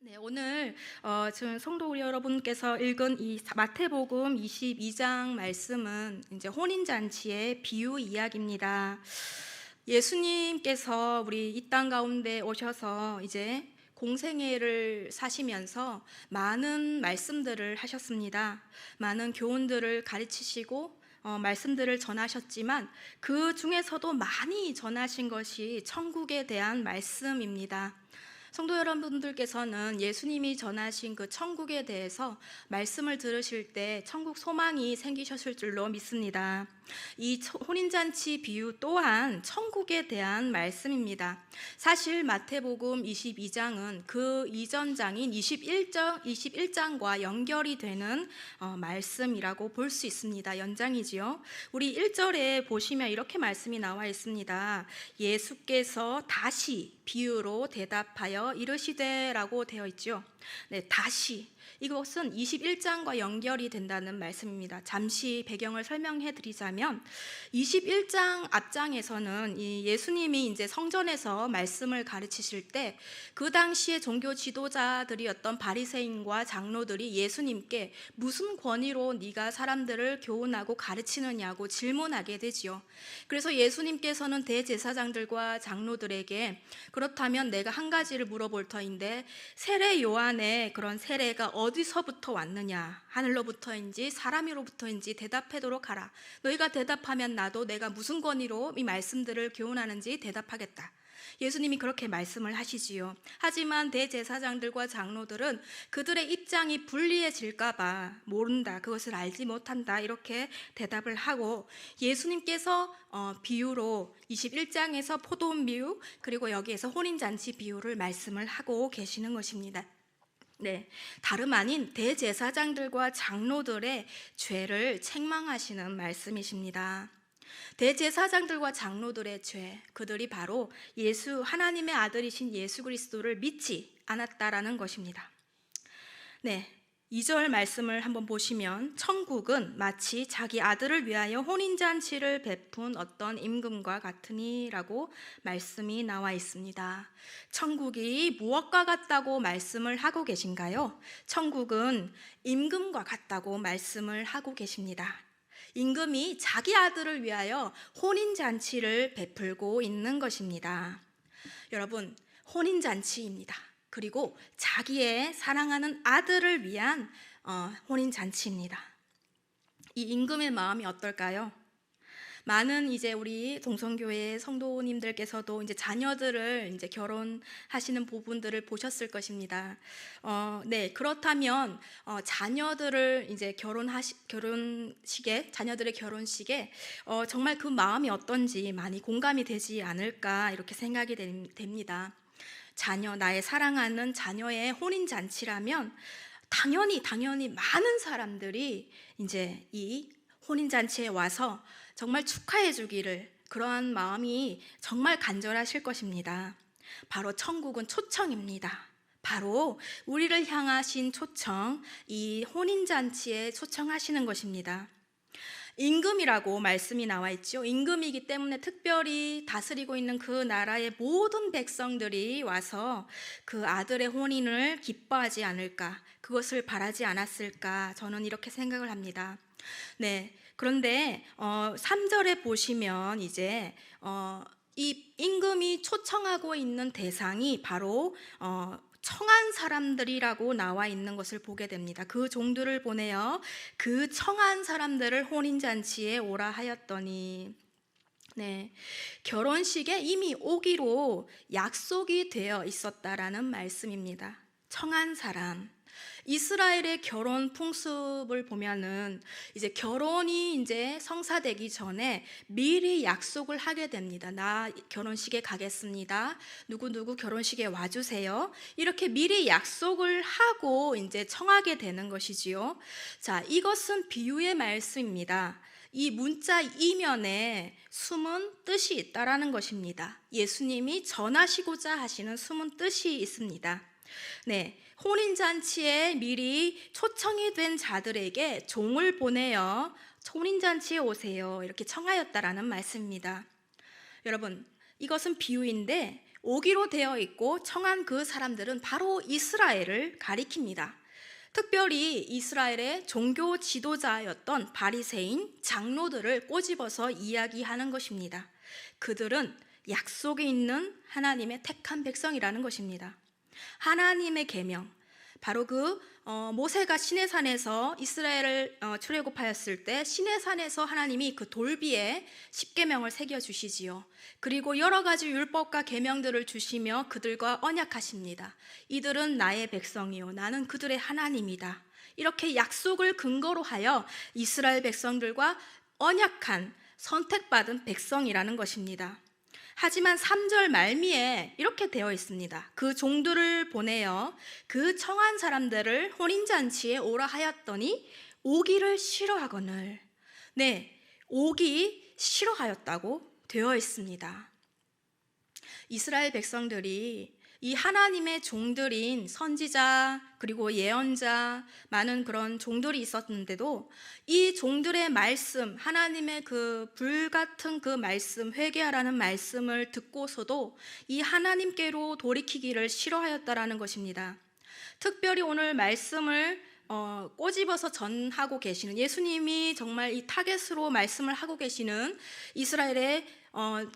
네, 오늘 지금 성도 여러분께서 읽은 이 마태복음 22장 말씀은 이제 혼인잔치의 비유 이야기입니다. 예수님께서 우리 이 땅 가운데 오셔서 이제 공생애를 사시면서 많은 말씀들을 하셨습니다. 많은 교훈들을 가르치시고 말씀들을 전하셨지만 그 중에서도 많이 전하신 것이 천국에 대한 말씀입니다. 성도 여러분들께서는 예수님이 전하신 그 천국에 대해서 말씀을 들으실 때 천국 소망이 생기셨을 줄로 믿습니다. 이 혼인잔치 비유 또한 천국에 대한 말씀입니다. 사실 마태복음 22장은 그 이전 장인 21장과 연결이 되는 말씀이라고 볼 수 있습니다. 연장이지요. 우리 1절에 보시면 이렇게 말씀이 나와 있습니다. 예수께서 다시 비유로 대답하여 이르시되라고 되어 있죠. 네, 다시. 이것은 21장과 연결이 된다는 말씀입니다. 잠시 배경을 설명해 드리자면 21장 앞장에서는 이 예수님이 이제 성전에서 말씀을 가르치실 때 그 당시에 종교 지도자들이었던 바리새인과 장로들이 예수님께 무슨 권위로 네가 사람들을 교훈하고 가르치느냐고 질문하게 되지요. 그래서 예수님께서는 대제사장들과 장로들에게 그렇다면 내가 한 가지를 물어볼 터인데 세례 요한의 그런 세례가 어디서부터 왔느냐, 하늘로부터인지 사람으로부터인지 대답하도록 하라. 너희가 대답하면 나도 내가 무슨 권위로 이 말씀들을 교훈하는지 대답하겠다. 예수님이 그렇게 말씀을 하시지요. 하지만 대제사장들과 장로들은 그들의 입장이 불리해질까봐 모른다, 그것을 알지 못한다, 이렇게 대답을 하고 예수님께서 비유로 21장에서 포도원 비유, 그리고 여기에서 혼인잔치 비유를 말씀을 하고 계시는 것입니다. 네, 다름 아닌 대제사장들과 장로들의 죄를 책망하시는 말씀이십니다. 대제사장들과 장로들의 죄, 그들이 바로 하나님의 아들이신 예수 그리스도를 믿지 않았다라는 것입니다. 네, 2절 말씀을 한번 보시면 천국은 마치 자기 아들을 위하여 혼인잔치를 베푼 어떤 임금과 같으니라고 말씀이 나와 있습니다. 천국이 무엇과 같다고 말씀을 하고 계신가요? 천국은 임금과 같다고 말씀을 하고 계십니다. 임금이 자기 아들을 위하여 혼인잔치를 베풀고 있는 것입니다. 여러분, 혼인잔치입니다. 그리고 자기의 사랑하는 아들을 위한 혼인잔치입니다. 이 임금의 마음이 어떨까요? 많은 이제 우리 동성교회 성도님들께서도 이제 자녀들을 이제 결혼하시는 부분들을 보셨을 것입니다. 네, 그렇다면 자녀들을 이제 자녀들의 결혼식에 정말 그 마음이 어떤지 많이 공감이 되지 않을까 이렇게 생각이 됩니다. 나의 사랑하는 자녀의 혼인잔치라면 당연히 많은 사람들이 이제 이 혼인잔치에 와서 정말 축하해 주기를, 그러한 마음이 정말 간절하실 것입니다. 바로 천국은 초청입니다. 바로 우리를 향하신 초청, 이 혼인잔치에 초청하시는 것입니다. 임금이라고 말씀이 나와 있죠. 임금이기 때문에 특별히 다스리고 있는 그 나라의 모든 백성들이 와서 그 아들의 혼인을 기뻐하지 않을까, 그것을 바라지 않았을까, 저는 이렇게 생각을 합니다. 네, 그런데 3절에 보시면 이제 이 임금이 초청하고 있는 대상이 바로 청한 사람들이라고 나와 있는 것을 보게 됩니다. 그 종들을 보내어 그 청한 사람들을 혼인잔치에 오라 하였더니, 네, 결혼식에 이미 오기로 약속이 되어 있었다라는 말씀입니다. 청한 사람. 이스라엘의 결혼 풍습을 보면은 이제 결혼이 이제 성사되기 전에 미리 약속을 하게 됩니다. 나 결혼식에 가겠습니다. 누구 결혼식에 와주세요. 이렇게 미리 약속을 하고 이제 청하게 되는 것이지요. 자, 이것은 비유의 말씀입니다. 이 문자 이면에 숨은 뜻이 있다라는 것입니다. 예수님이 전하시고자 하시는 숨은 뜻이 있습니다. 네, 혼인잔치에 미리 초청이 된 자들에게 종을 보내어 혼인잔치에 오세요, 이렇게 청하였다라는 말씀입니다. 여러분, 이것은 비유인데 오기로 되어 있고 청한 그 사람들은 바로 이스라엘을 가리킵니다. 특별히 이스라엘의 종교 지도자였던 바리새인 장로들을 꼬집어서 이야기하는 것입니다. 그들은 약속이 있는 하나님의 택한 백성이라는 것입니다. 하나님의 계명, 바로 모세가 시내산에서 이스라엘을 출애굽하였을 때 시내산에서 하나님이 그 돌비에 십계명을 새겨 주시지요. 그리고 여러 가지 율법과 계명들을 주시며 그들과 언약하십니다. 이들은 나의 백성이요 나는 그들의 하나님이다. 이렇게 약속을 근거로 하여 이스라엘 백성들과 언약한 선택받은 백성이라는 것입니다. 하지만 3절 말미에 이렇게 되어 있습니다. 그 종들을 보내어 그 청한 사람들을 혼인잔치에 오라 하였더니 오기를 싫어하거늘. 네, 오기 싫어하였다고 되어 있습니다. 이스라엘 백성들이 이 하나님의 종들인 선지자 그리고 예언자 많은 그런 종들이 있었는데도 이 종들의 말씀, 하나님의 그 불같은 그 말씀, 회개하라는 말씀을 듣고서도 이 하나님께로 돌이키기를 싫어하였다라는 것입니다. 특별히 오늘 말씀을 꼬집어서 전하고 계시는, 예수님이 정말 이 타겟으로 말씀을 하고 계시는 이스라엘의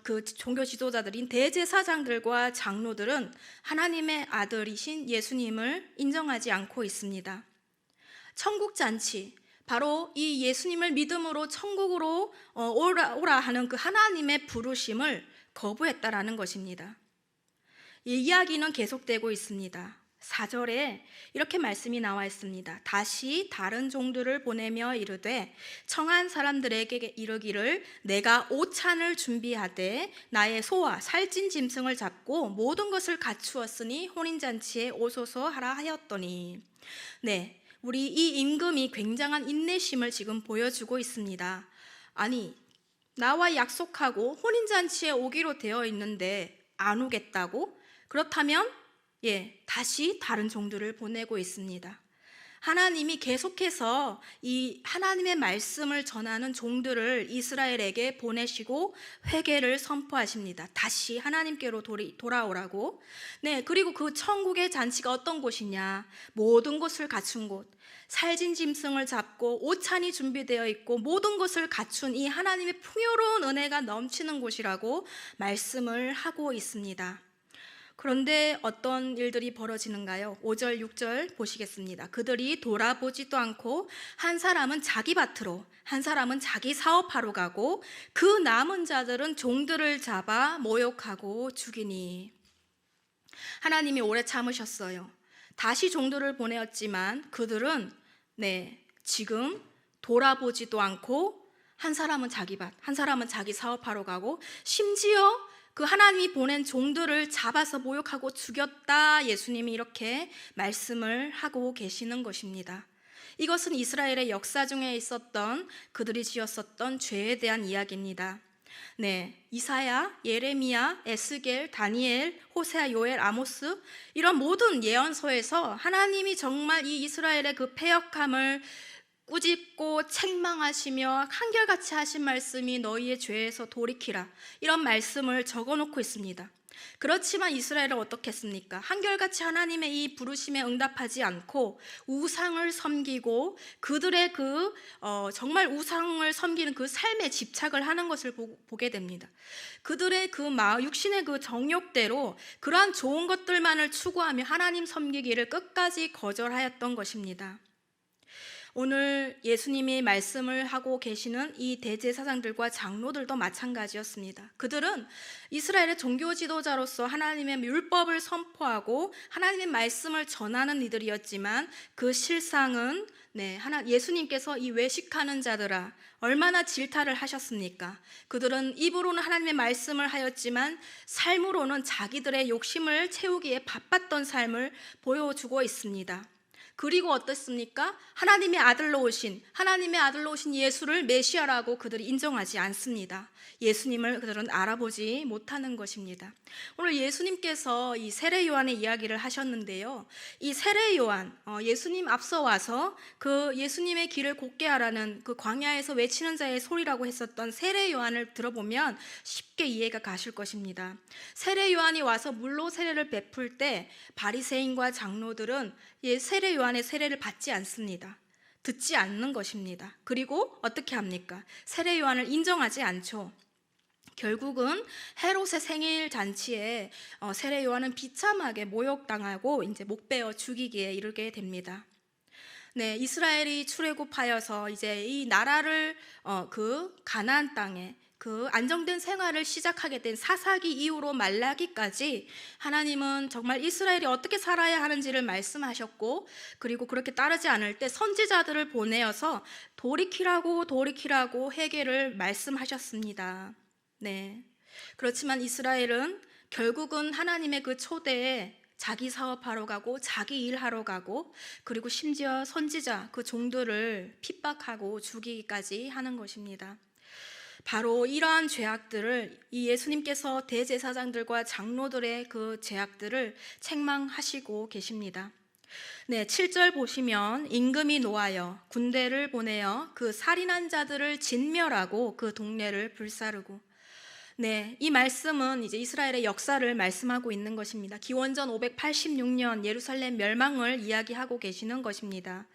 그 종교 지도자들인 대제사장들과 장로들은 하나님의 아들이신 예수님을 인정하지 않고 있습니다. 천국 잔치, 바로 이 예수님을 믿음으로 천국으로 오라 하는 그 하나님의 부르심을 거부했다라는 것입니다. 이 이야기는 계속되고 있습니다. 4절에 이렇게 말씀이 나와 있습니다. 다시 다른 종들을 보내며 이르되 청한 사람들에게 이르기를 내가 오찬을 준비하되 나의 소와 살찐 짐승을 잡고 모든 것을 갖추었으니 혼인잔치에 오소서 하라 하였더니. 네, 우리 이 임금이 굉장한 인내심을 지금 보여주고 있습니다. 아니, 나와 약속하고 혼인잔치에 오기로 되어 있는데 안 오겠다고? 그렇다면 다시 다른 종들을 보내고 있습니다. 하나님이 계속해서 이 하나님의 말씀을 전하는 종들을 이스라엘에게 보내시고 회개를 선포하십니다. 다시 하나님께로 돌아오라고. 네, 그리고 그 천국의 잔치가 어떤 곳이냐? 모든 것을 갖춘 곳, 살진 짐승을 잡고 오찬이 준비되어 있고 모든 것을 갖춘 이 하나님의 풍요로운 은혜가 넘치는 곳이라고 말씀을 하고 있습니다. 그런데 어떤 일들이 벌어지는가요? 5절, 6절 보시겠습니다. 그들이 돌아보지도 않고 한 사람은 자기 밭으로, 한 사람은 자기 사업하러 가고 그 남은 자들은 종들을 잡아 모욕하고 죽이니. 하나님이 오래 참으셨어요. 다시 종들을 보내었지만 그들은 지금 돌아보지도 않고 한 사람은 자기 밭, 한 사람은 자기 사업하러 가고 심지어 그 하나님이 보낸 종들을 잡아서 모욕하고 죽였다. 예수님이 이렇게 말씀을 하고 계시는 것입니다. 이것은 이스라엘의 역사 중에 있었던 그들이 지었었던 죄에 대한 이야기입니다. 이사야, 예레미야, 에스겔, 다니엘, 호세아, 요엘, 아모스 이런 모든 예언서에서 하나님이 정말 이 이스라엘의 그 패역함을 꾸짖고 책망하시며 한결같이 하신 말씀이 너희의 죄에서 돌이키라, 이런 말씀을 적어놓고 있습니다. 그렇지만 이스라엘은 어떻게 했습니까? 한결같이 하나님의 이 부르심에 응답하지 않고 우상을 섬기고 그들의 정말 우상을 섬기는 그 삶에 집착을 하는 것을 보게 됩니다. 그들의 육신의 그 정욕대로 그러한 좋은 것들만을 추구하며 하나님 섬기기를 끝까지 거절하였던 것입니다. 오늘 예수님이 말씀을 하고 계시는 이 대제사장들과 장로들도 마찬가지였습니다. 그들은 이스라엘의 종교 지도자로서 하나님의 율법을 선포하고 하나님의 말씀을 전하는 이들이었지만 그 실상은 예수님께서 이 외식하는 자들아 얼마나 질타를 하셨습니까? 그들은 입으로는 하나님의 말씀을 하였지만 삶으로는 자기들의 욕심을 채우기에 바빴던 삶을 보여주고 있습니다. 그리고 어떻습니까? 하나님의 아들로 오신 예수를 메시아라고 그들이 인정하지 않습니다. 예수님을 그들은 알아보지 못하는 것입니다. 오늘 예수님께서 이 세례 요한의 이야기를 하셨는데요. 이 세례 요한, 예수님 앞서 와서 그 예수님의 길을 곧게 하라는 그 광야에서 외치는 자의 소리라고 했었던 세례 요한을 들어보면 쉽게 이해가 가실 것입니다. 세례 요한이 와서 물로 세례를 베풀 때 바리새인과 장로들은 세례 요한의 세례를 받지 않습니다. 듣지 않는 것입니다. 그리고 어떻게 합니까? 세례 요한을 인정하지 않죠. 결국은 헤롯의 생일 잔치에 세례 요한은 비참하게 모욕당하고 이제 목베어 죽이기에 이르게 됩니다. 네, 이스라엘이 출애굽하여서 이제 이 나라를 그 가나안 땅에 그 안정된 생활을 시작하게 된 사사기 이후로 말라기까지 하나님은 정말 이스라엘이 어떻게 살아야 하는지를 말씀하셨고, 그리고 그렇게 따르지 않을 때 선지자들을 보내어서 돌이키라고 회개를 말씀하셨습니다. 네. 그렇지만 이스라엘은 결국은 하나님의 그 초대에 자기 사업하러 가고 자기 일하러 가고, 그리고 심지어 선지자 그 종들을 핍박하고 죽이기까지 하는 것입니다. 바로 이러한 죄악들을 이 예수님께서 대제사장들과 장로들의 그 죄악들을 책망하시고 계십니다. 네, 7절 보시면 임금이 노하여 군대를 보내어 그 살인한 자들을 진멸하고 그 동네를 불사르고. 네, 이 말씀은 이제 이스라엘의 역사를 말씀하고 있는 것입니다. 기원전 586년 예루살렘 멸망을 이야기하고 계시는 것입니다.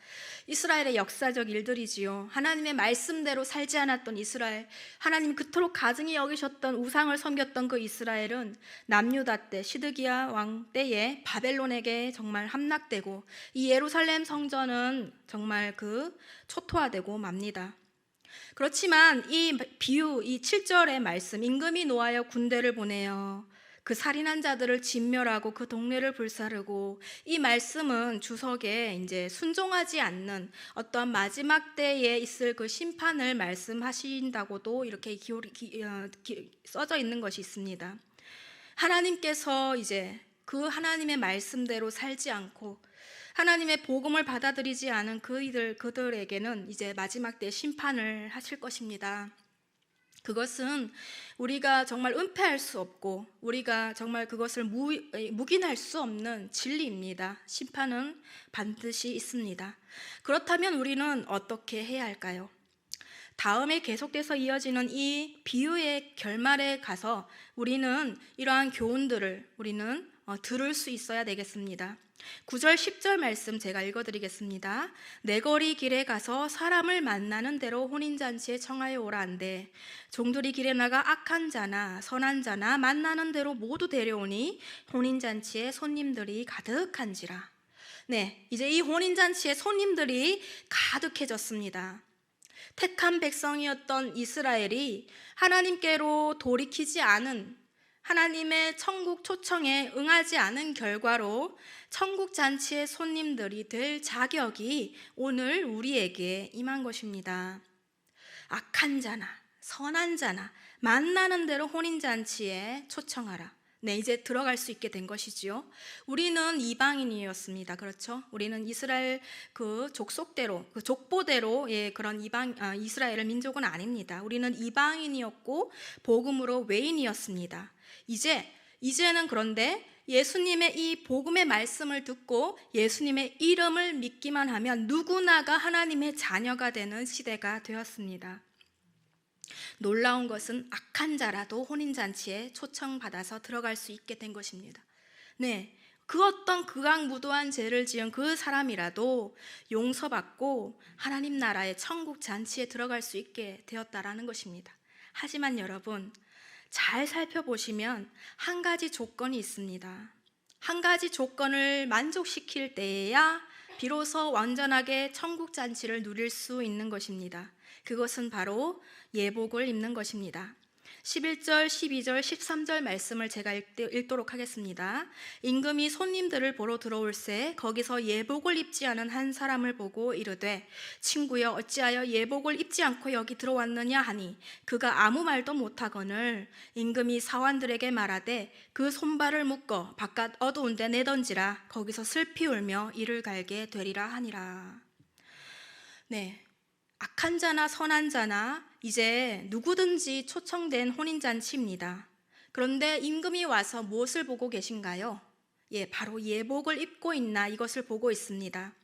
이스라엘의 역사적 일들이지요. 하나님의 말씀대로 살지 않았던 이스라엘, 하나님 그토록 가증히 여기셨던 우상을 섬겼던 그 이스라엘은 남유다 때 시드기야 왕 때에 바벨론에게 정말 함락되고, 이 예루살렘 성전은 정말 그 초토화되고 맙니다. 그렇지만 이 비유, 이 7절의 말씀, 임금이 노하여 군대를 보내어 그 살인한 자들을 진멸하고 그 동네를 불사르고, 이 말씀은 주석에 이제 순종하지 않는 어떤 마지막 때에 있을 그 심판을 말씀하신다고도 이렇게 써져 있는 것이 있습니다. 하나님께서 이제 그 하나님의 말씀대로 살지 않고 하나님의 복음을 받아들이지 않은 그들에게는 이제 마지막 때 심판을 하실 것입니다. 그것은 우리가 정말 은폐할 수 없고 우리가 정말 그것을 묵인할 수 없는 진리입니다. 심판은 반드시 있습니다. 그렇다면 우리는 어떻게 해야 할까요? 다음에 계속돼서 이어지는 이 비유의 결말에 가서 우리는 이러한 교훈들을 들을 수 있어야 되겠습니다. 9절 10절 말씀 제가 읽어드리겠습니다. 내 거리 길에 가서 사람을 만나는 대로 혼인잔치에 청하여 오라 한대 종들이 길에 나가 악한 자나 선한 자나 만나는 대로 모두 데려오니 혼인잔치에 손님들이 가득한지라. 네, 이제 이 혼인잔치에 손님들이 가득해졌습니다. 택한 백성이었던 이스라엘이 하나님께로 돌이키지 않은, 하나님의 천국 초청에 응하지 않은 결과로 천국 잔치의 손님들이 될 자격이 오늘 우리에게 임한 것입니다. 악한 자나 선한 자나 만나는 대로 혼인잔치에 초청하라. 네, 이제 들어갈 수 있게 된 것이지요. 우리는 이방인이었습니다. 그렇죠? 우리는 이스라엘 그 족속대로, 그 족보대로 그런 이스라엘의 민족은 아닙니다. 우리는 이방인이었고 복음으로 외인이었습니다. 이제는 그런데 예수님의 이 복음의 말씀을 듣고 예수님의 이름을 믿기만 하면 누구나가 하나님의 자녀가 되는 시대가 되었습니다. 놀라운 것은 악한 자라도 혼인잔치에 초청받아서 들어갈 수 있게 된 것입니다. 네, 그 어떤 극악무도한 죄를 지은 그 사람이라도 용서받고 하나님 나라의 천국 잔치에 들어갈 수 있게 되었다라는 것입니다. 하지만 여러분, 잘 살펴보시면 한 가지 조건이 있습니다. 한 가지 조건을 만족시킬 때에야 비로소 완전하게 천국 잔치를 누릴 수 있는 것입니다. 그것은 바로 예복을 입는 것입니다. 11절, 12절, 13절 말씀을 제가 읽도록 하겠습니다. 임금이 손님들을 보러 들어올새 거기서 예복을 입지 않은 한 사람을 보고 이르되 친구여 어찌하여 예복을 입지 않고 여기 들어왔느냐 하니 그가 아무 말도 못하거늘 임금이 사환들에게 말하되 그 손발을 묶어 바깥 어두운 데 내던지라 거기서 슬피 울며 이를 갈게 되리라 하니라. 네, 악한 자나 선한 자나 이제 누구든지 초청된 혼인잔치입니다. 그런데 임금이 와서 무엇을 보고 계신가요? 바로 예복을 입고 있나 이것을 보고 있습니다.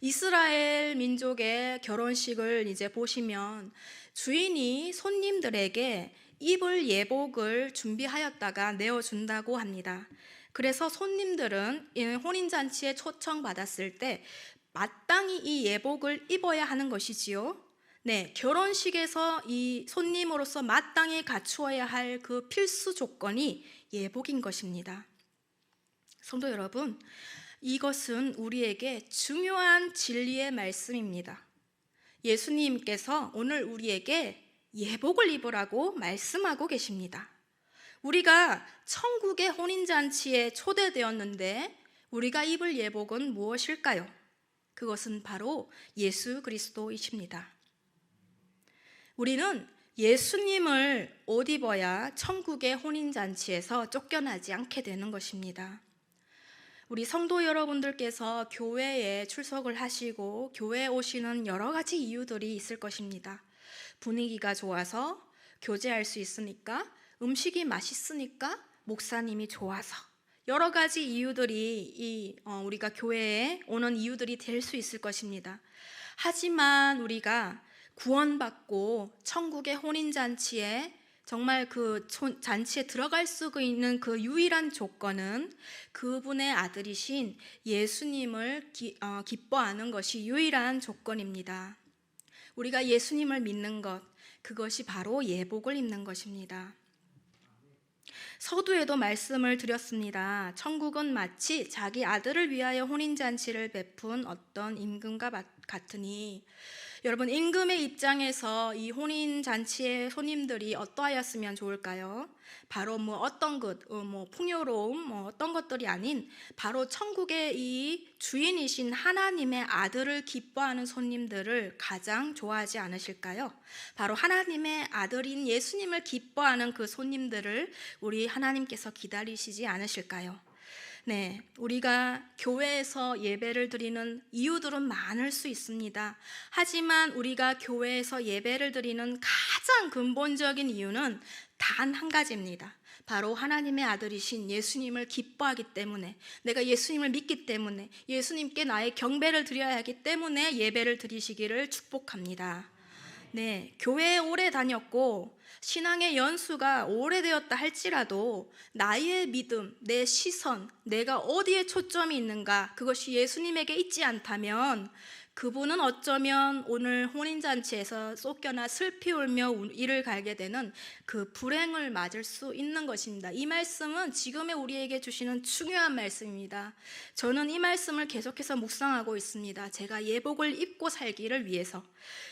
이스라엘 민족의 결혼식을 이제 보시면 주인이 손님들에게 입을 예복을 준비하였다가 내어준다고 합니다. 그래서 손님들은 혼인잔치에 초청받았을 때 마땅히 이 예복을 입어야 하는 것이지요. 네, 결혼식에서 이 손님으로서 마땅히 갖추어야 할 그 필수 조건이 예복인 것입니다. 성도 여러분, 이것은 우리에게 중요한 진리의 말씀입니다. 예수님께서 오늘 우리에게 예복을 입으라고 말씀하고 계십니다. 우리가 천국의 혼인잔치에 초대되었는데 우리가 입을 예복은 무엇일까요? 그것은 바로 예수 그리스도이십니다. 우리는 예수님을 옷 입어야 천국의 혼인잔치에서 쫓겨나지 않게 되는 것입니다. 우리 성도 여러분들께서 교회에 출석을 하시고 교회에 오시는 여러 가지 이유들이 있을 것입니다. 분위기가 좋아서, 교제할 수 있으니까, 음식이 맛있으니까, 목사님이 좋아서 여러 가지 이유들이 우리가 교회에 오는 이유들이 될 수 있을 것입니다. 하지만 우리가 구원받고 천국의 혼인잔치에 정말 그 잔치에 들어갈 수 있는 그 유일한 조건은 그분의 아들이신 예수님을 기뻐하는 것이 유일한 조건입니다. 우리가 예수님을 믿는 것, 그것이 바로 예복을 입는 것입니다. 서두에도 말씀을 드렸습니다. 천국은 마치 자기 아들을 위하여 혼인잔치를 베푼 어떤 임금과 같으니, 여러분, 임금의 입장에서 이 혼인잔치의 손님들이 어떠하였으면 좋을까요? 바로 어떤 것, 풍요로움, 어떤 것들이 아닌 바로 천국의 이 주인이신 하나님의 아들을 기뻐하는 손님들을 가장 좋아하지 않으실까요? 바로 하나님의 아들인 예수님을 기뻐하는 그 손님들을 우리 하나님께서 기다리시지 않으실까요? 네, 우리가 교회에서 예배를 드리는 이유들은 많을 수 있습니다. 하지만 우리가 교회에서 예배를 드리는 가장 근본적인 이유는 단 한 가지입니다. 바로 하나님의 아들이신 예수님을 기뻐하기 때문에, 내가 예수님을 믿기 때문에, 예수님께 나의 경배를 드려야 하기 때문에 예배를 드리시기를 축복합니다. 네, 교회에 오래 다녔고 신앙의 연수가 오래되었다 할지라도 나의 믿음, 내 시선, 내가 어디에 초점이 있는가, 그것이 예수님에게 있지 않다면 그분은 어쩌면 오늘 혼인잔치에서 쫓겨나 슬피 울며 이를 갈게 되는 그 불행을 맞을 수 있는 것입니다. 이 말씀은 지금의 우리에게 주시는 중요한 말씀입니다. 저는 이 말씀을 계속해서 묵상하고 있습니다. 제가 예복을 입고 살기를 위해서.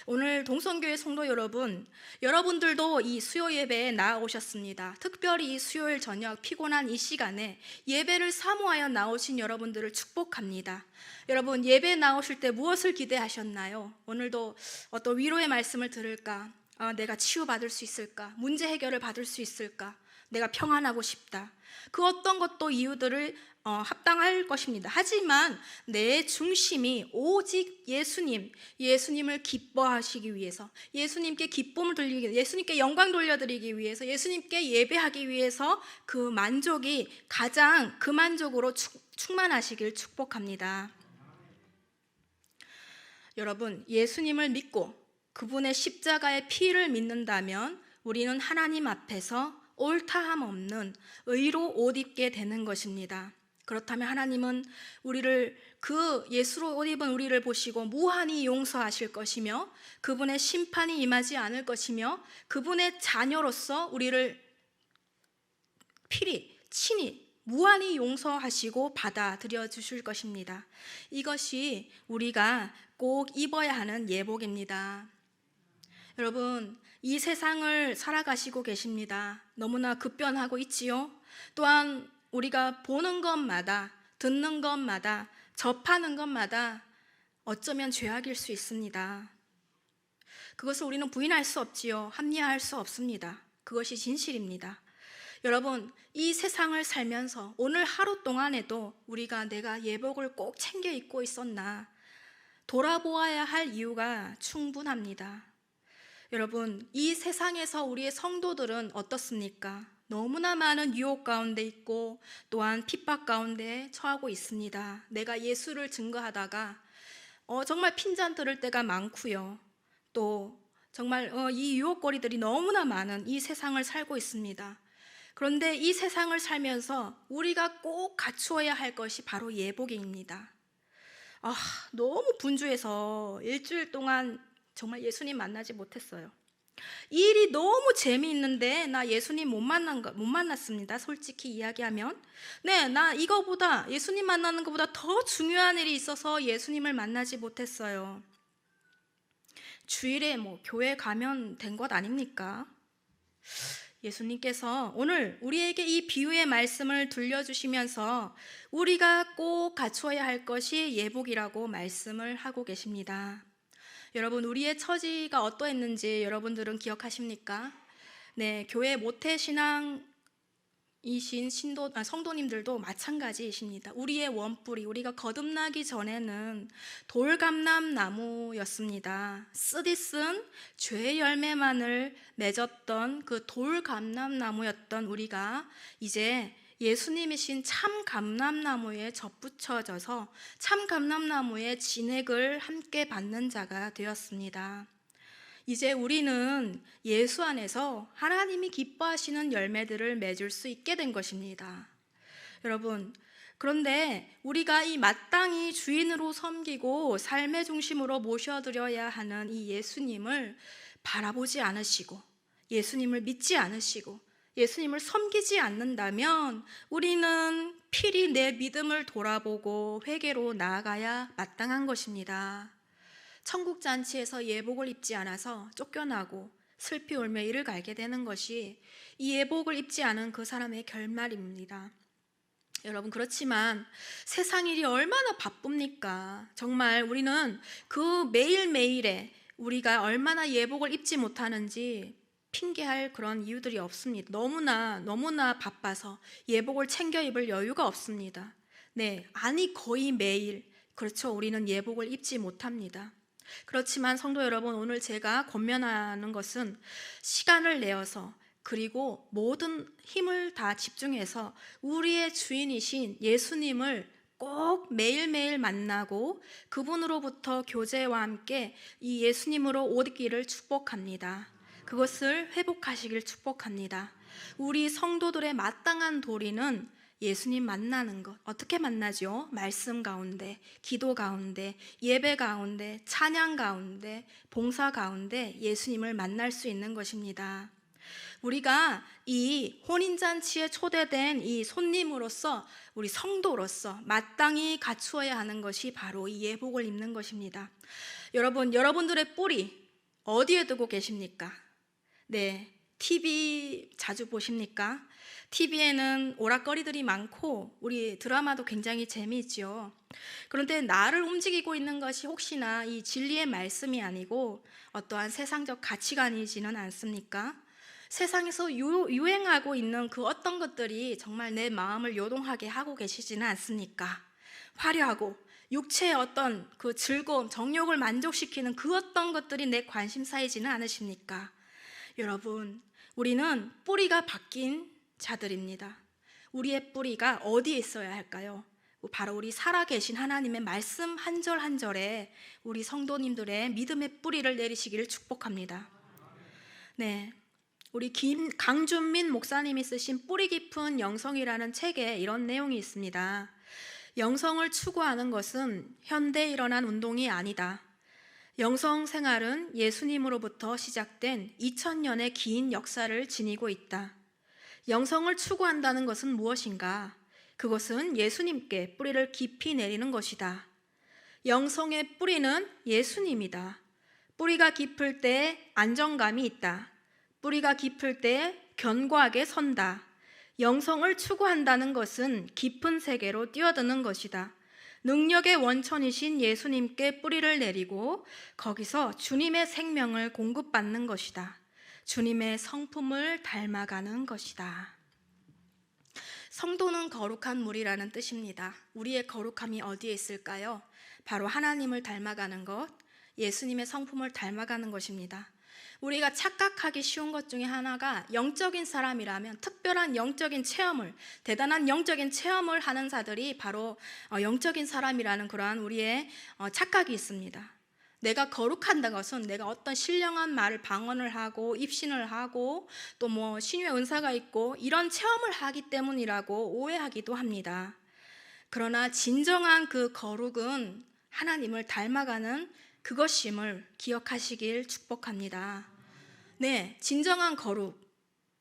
오늘 동성교회 성도 여러분, 여러분들도 이 수요 예배에 나아오셨습니다. 특별히 이 수요일 저녁 피곤한 이 시간에 예배를 사모하여 나오신 여러분들을 축복합니다. 여러분, 예배에 나오실 때 무엇을 기대하셨나요? 오늘도 어떤 위로의 말씀을 들을까? 내가 치유받을 수 있을까? 문제 해결을 받을 수 있을까? 내가 평안하고 싶다. 그 어떤 것도 이유들을 합당할 것입니다. 하지만 내 중심이 오직 예수님을 기뻐하시기 위해서, 예수님께 기쁨을 돌리기 위해서, 예수님께 영광 돌려드리기 위해서, 예수님께 예배하기 위해서 그 만족이 가장 그 만족으로 충만하시길 축복합니다. 여러분, 예수님을 믿고 그분의 십자가의 피를 믿는다면 우리는 하나님 앞에서 옳다함 없는 의로 옷 입게 되는 것입니다. 그렇다면 하나님은 우리를 그 예수로 옷 입은 우리를 보시고 무한히 용서하실 것이며 그분의 심판이 임하지 않을 것이며 그분의 자녀로서 우리를 친히 무한히 용서하시고 받아들여 주실 것입니다. 이것이 우리가 꼭 입어야 하는 예복입니다. 여러분, 이 세상을 살아가시고 계십니다. 너무나 급변하고 있지요. 또한 우리가 보는 것마다, 듣는 것마다, 접하는 것마다 어쩌면 죄악일 수 있습니다. 그것을 우리는 부인할 수 없지요. 합리화할 수 없습니다. 그것이 진실입니다. 여러분, 이 세상을 살면서 오늘 하루 동안에도 우리가 내가 예복을 꼭 챙겨 입고 있었나 돌아보아야 할 이유가 충분합니다. 여러분, 이 세상에서 우리의 성도들은 어떻습니까? 너무나 많은 유혹 가운데 있고 또한 핍박 가운데 처하고 있습니다. 내가 예수를 증거하다가 정말 핀잔 들을 때가 많고요. 또 정말 이 유혹거리들이 너무나 많은 이 세상을 살고 있습니다. 그런데 이 세상을 살면서 우리가 꼭 갖추어야 할 것이 바로 예복입니다. 너무 분주해서 일주일 동안 정말 예수님 만나지 못했어요. 이 일이 너무 재미있는데 나 예수님 못 만났습니다. 솔직히 이야기하면. 네, 나 이거보다 예수님 만나는 것보다 더 중요한 일이 있어서 예수님을 만나지 못했어요. 주일에 교회 가면 된 것 아닙니까? 예수님께서 오늘 우리에게 이 비유의 말씀을 들려주시면서 우리가 꼭 갖추어야 할 것이 예복이라고 말씀을 하고 계십니다. 여러분, 우리의 처지가 어떠했는지 여러분들은 기억하십니까? 네, 교회 모태신앙이신 성도님들도 마찬가지이십니다. 우리의 원뿌리, 우리가 거듭나기 전에는 돌감람나무였습니다. 쓰디쓴 죄의 열매만을 맺었던 그 돌감람나무였던 우리가 이제 예수님이신 참 감람나무에 접붙여져서 참 감람나무의 진액을 함께 받는 자가 되었습니다. 이제 우리는 예수 안에서 하나님이 기뻐하시는 열매들을 맺을 수 있게 된 것입니다. 여러분, 그런데 우리가 이 마땅히 주인으로 섬기고 삶의 중심으로 모셔드려야 하는 이 예수님을 바라보지 않으시고 예수님을 믿지 않으시고 예수님을 섬기지 않는다면 우리는 필히 내 믿음을 돌아보고 회개로 나아가야 마땅한 것입니다. 천국잔치에서 예복을 입지 않아서 쫓겨나고 슬피 울며 이를 갈게 되는 것이 이 예복을 입지 않은 그 사람의 결말입니다. 여러분, 그렇지만 세상 일이 얼마나 바쁩니까? 정말 우리는 그 매일매일에 우리가 얼마나 예복을 입지 못하는지 핑계할 그런 이유들이 없습니다. 너무나 바빠서 예복을 챙겨 입을 여유가 없습니다. 네, 아니 거의 매일 그렇죠. 우리는 예복을 입지 못합니다. 그렇지만 성도 여러분, 오늘 제가 권면하는 것은 시간을 내어서 그리고 모든 힘을 다 집중해서 우리의 주인이신 예수님을 꼭 매일매일 만나고 그분으로부터 교제와 함께 이 예수님으로 옷 입기를 축복합니다. 그것을 회복하시길 축복합니다. 우리 성도들의 마땅한 도리는 예수님 만나는 것. 어떻게 만나죠? 말씀 가운데, 기도 가운데, 예배 가운데, 찬양 가운데, 봉사 가운데 예수님을 만날 수 있는 것입니다. 우리가 이 혼인잔치에 초대된 이 손님으로서 우리 성도로서 마땅히 갖추어야 하는 것이 바로 이 예복을 입는 것입니다. 여러분, 여러분들의 뿌리 어디에 두고 계십니까? 네, TV 자주 보십니까? TV에는 오락거리들이 많고 우리 드라마도 굉장히 재미있죠. 그런데 나를 움직이고 있는 것이 혹시나 이 진리의 말씀이 아니고 어떠한 세상적 가치관이지는 않습니까? 세상에서 유행하고 있는 그 어떤 것들이 정말 내 마음을 요동하게 하고 계시지는 않습니까? 화려하고 육체의 어떤 그 즐거움, 정욕을 만족시키는 그 어떤 것들이 내 관심사이지는 않으십니까? 여러분, 우리는 뿌리가 바뀐 자들입니다. 우리의 뿌리가 어디에 있어야 할까요? 바로 우리 살아계신 하나님의 말씀 한 절 한 절에 우리 성도님들의 믿음의 뿌리를 내리시기를 축복합니다. 네, 우리 강준민 목사님이 쓰신 뿌리 깊은 영성이라는 책에 이런 내용이 있습니다. 영성을 추구하는 것은 현대에 일어난 운동이 아니다. 영성 생활은 예수님으로부터 시작된 2000년의 긴 역사를 지니고 있다. 영성을 추구한다는 것은 무엇인가? 그것은 예수님께 뿌리를 깊이 내리는 것이다. 영성의 뿌리는 예수님이다. 뿌리가 깊을 때 안정감이 있다. 뿌리가 깊을 때 견고하게 선다. 영성을 추구한다는 것은 깊은 세계로 뛰어드는 것이다. 능력의 원천이신 예수님께 뿌리를 내리고 거기서 주님의 생명을 공급받는 것이다. 주님의 성품을 닮아가는 것이다. 성도는 거룩한 물이라는 뜻입니다. 우리의 거룩함이 어디에 있을까요? 바로 하나님을 닮아가는 것, 예수님의 성품을 닮아가는 것입니다. 우리가 착각하기 쉬운 것 중에 하나가 영적인 사람이라면 특별한 영적인 체험을, 대단한 영적인 체험을 하는 자들이 바로 영적인 사람이라는 그러한 우리의 착각이 있습니다. 내가 거룩한다는 것은 내가 어떤 신령한 말을 방언을 하고 입신을 하고 또 뭐 신유의 은사가 있고 이런 체험을 하기 때문이라고 오해하기도 합니다. 그러나 진정한 그 거룩은 하나님을 닮아가는 그것임을 기억하시길 축복합니다. 네, 진정한 거룩,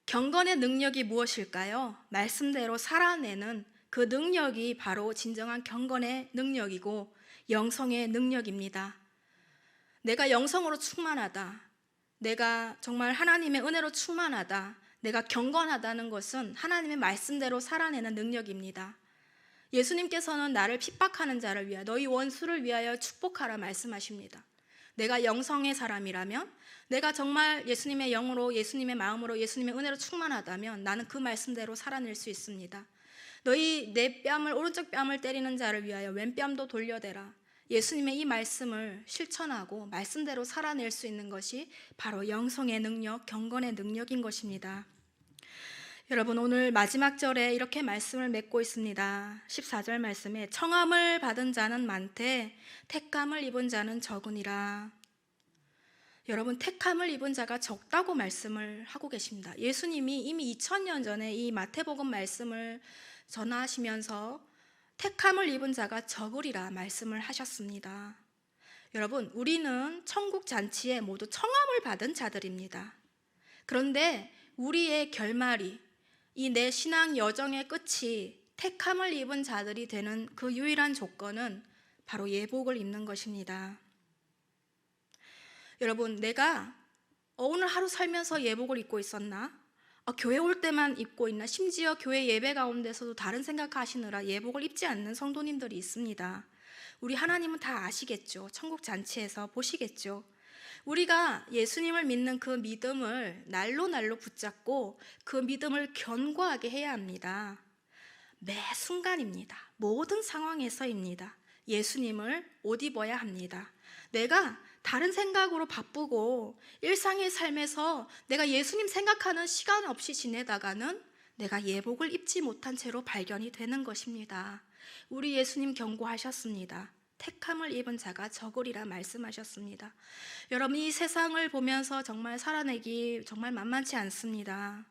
경건의 능력이 무엇일까요? 말씀대로 살아내는 그 능력이 바로 진정한 경건의 능력이고 영성의 능력입니다. 내가 영성으로 충만하다, 내가 정말 하나님의 은혜로 충만하다, 내가 경건하다는 것은 하나님의 말씀대로 살아내는 능력입니다. 예수님께서는 나를 핍박하는 자를 위하여 너희 원수를 위하여 축복하라 말씀하십니다. 내가 영성의 사람이라면, 내가 정말 예수님의 영으로, 예수님의 마음으로, 예수님의 은혜로 충만하다면 나는 그 말씀대로 살아낼 수 있습니다. 너희 내 뺨을, 오른쪽 뺨을 때리는 자를 위하여 왼뺨도 돌려대라. 예수님의 이 말씀을 실천하고 말씀대로 살아낼 수 있는 것이 바로 영성의 능력, 경건의 능력인 것입니다. 여러분, 오늘 마지막 절에 이렇게 말씀을 맺고 있습니다. 14절 말씀에 청함을 받은 자는 많되 택함을 입은 자는 적으니라. 여러분, 택함을 입은 자가 적다고 말씀을 하고 계십니다. 예수님이 이미 2000년 전에 이 마태복음 말씀을 전하시면서 택함을 입은 자가 적으리라 말씀을 하셨습니다. 여러분, 우리는 천국 잔치에 모두 청함을 받은 자들입니다. 그런데 우리의 결말이, 이 내 신앙 여정의 끝이 택함을 입은 자들이 되는 그 유일한 조건은 바로 예복을 입는 것입니다. 여러분, 내가 오늘 하루 살면서 예복을 입고 있었나? 교회 올 때만 입고 있나? 심지어 교회 예배 가운데서도 다른 생각하시느라 예복을 입지 않는 성도님들이 있습니다. 우리 하나님은 다 아시겠죠? 천국 잔치에서 보시겠죠? 우리가 예수님을 믿는 그 믿음을 날로 붙잡고 그 믿음을 견고하게 해야 합니다. 매 순간입니다. 모든 상황에서입니다. 예수님을 옷 입어야 합니다. 내가 다른 생각으로 바쁘고 일상의 삶에서 내가 예수님 생각하는 시간 없이 지내다가는 내가 예복을 입지 못한 채로 발견이 되는 것입니다. 우리 예수님 경고하셨습니다. 택함을 입은 자가 적으리라 말씀하셨습니다. 여러분, 이 세상을 보면서 정말 살아내기 정말 만만치 않습니다.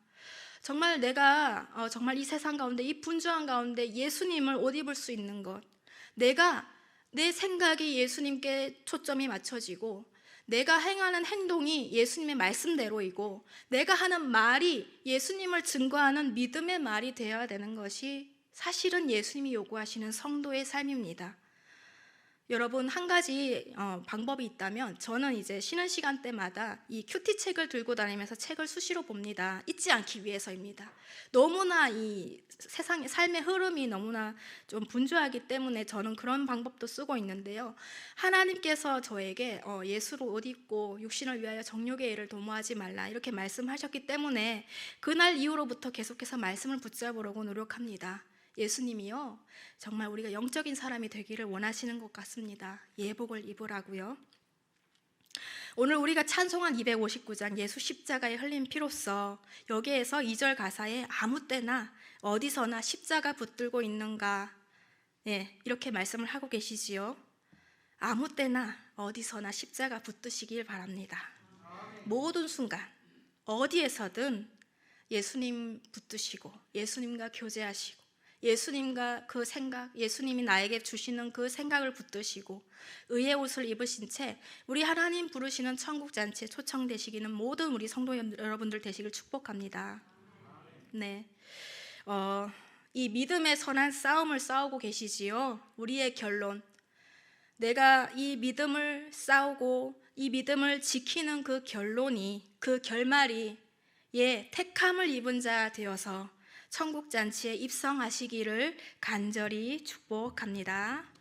정말 내가 정말 이 세상 가운데, 이 분주한 가운데 예수님을 옷 입을 수 있는 것, 내가 내 생각이 예수님께 초점이 맞춰지고 내가 행하는 행동이 예수님의 말씀대로이고 내가 하는 말이 예수님을 증거하는 믿음의 말이 되어야 되는 것이 사실은 예수님이 요구하시는 성도의 삶입니다. 여러분, 한 가지 방법이 있다면 저는 이제 쉬는 시간 때마다 이 큐티 책을 들고 다니면서 책을 수시로 봅니다. 잊지 않기 위해서입니다. 너무나 이 세상의 삶의 흐름이 너무나 좀 분주하기 때문에 저는 그런 방법도 쓰고 있는데요. 하나님께서 저에게 예수로 옷 입고 육신을 위하여 정욕의 일을 도모하지 말라 이렇게 말씀하셨기 때문에 그날 이후로부터 계속해서 말씀을 붙잡으려고 노력합니다. 예수님이요, 정말 우리가 영적인 사람이 되기를 원하시는 것 같습니다. 예복을 입으라고요. 오늘 우리가 찬송한 259장 예수 십자가에 흘린 피로써, 여기에서 2절 가사에 아무 때나 어디서나 십자가 붙들고 있는가, 이렇게 말씀을 하고 계시지요. 아무 때나 어디서나 십자가 붙드시길 바랍니다. 모든 순간 어디에서든 예수님 붙드시고 예수님과 교제하시고 예수님과 그 생각, 예수님이 나에게 주시는 그 생각을 붙드시고 의의 옷을 입으신 채 우리 하나님 부르시는 천국 잔치에 초청되시기는 모든 우리 성도 여러분들 되시길 축복합니다. 네, 이 믿음의 선한 싸움을 싸우고 계시지요. 우리의 결론, 내가 이 믿음을 싸우고 이 믿음을 지키는 그 결론이, 그 결말이 택함을 입은 자 되어서 천국 잔치에 입성하시기를 간절히 축복합니다.